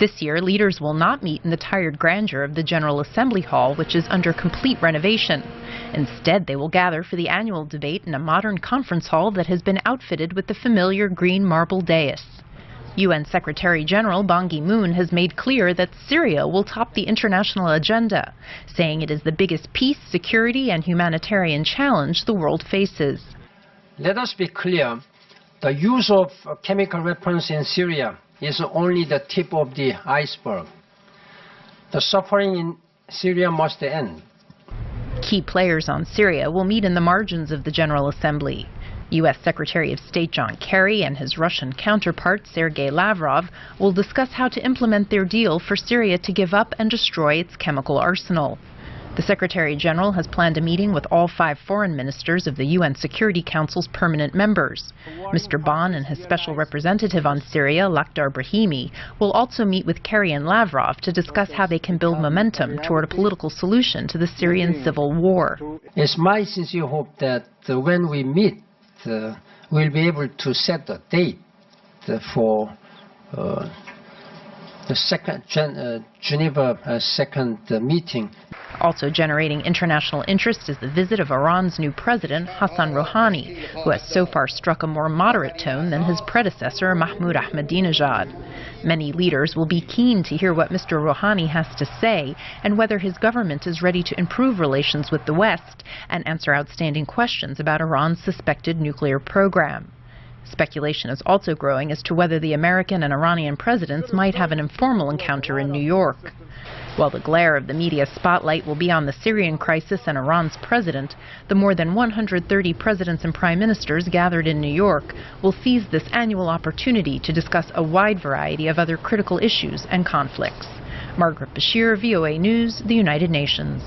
This year, leaders will not meet in the tired grandeur of the General Assembly Hall, which is under complete renovation. Instead, they will gather for the annual debate in a modern conference hall that has been outfitted with the familiar green marble dais. UN Secretary General Ban Ki-moon has made clear that Syria will top the international agenda, saying it is the biggest peace, security, and humanitarian challenge the world faces. Let us be clear. The use of chemical weapons in Syria is only the tip of the iceberg. The suffering in Syria must end. Key players on Syria will meet in the margins of the General Assembly. U.S. Secretary of State John Kerry and his Russian counterpart Sergei Lavrov will discuss how to implement their deal for Syria to give up and destroy its chemical arsenal. The Secretary General has planned a meeting with all 5 foreign ministers of the UN Security Council's permanent members. Mr. Ban and his special representative on Syria, Lakhdar Brahimi, will also meet with Kerry and Lavrov to discuss how they can build momentum toward a political solution to the Syrian civil war. It's my sincere hope that when we meet, we'll be able to set a date for the second Geneva second meeting. Also generating international interest is the visit of Iran's new president, Hassan Rouhani, who has so far struck a more moderate tone than his predecessor, Mahmoud Ahmadinejad. Many leaders will be keen to hear what Mr. Rouhani has to say and whether his government is ready to improve relations with the West and answer outstanding questions about Iran's suspected nuclear program. Speculation is also growing as to whether the American and Iranian presidents might have an informal encounter in New York. While the glare of the media spotlight will be on the Syrian crisis and Iran's president, the more than 130 presidents and prime ministers gathered in New York will seize this annual opportunity to discuss a wide variety of other critical issues and conflicts. Margaret Besheer, VOA News, the United Nations.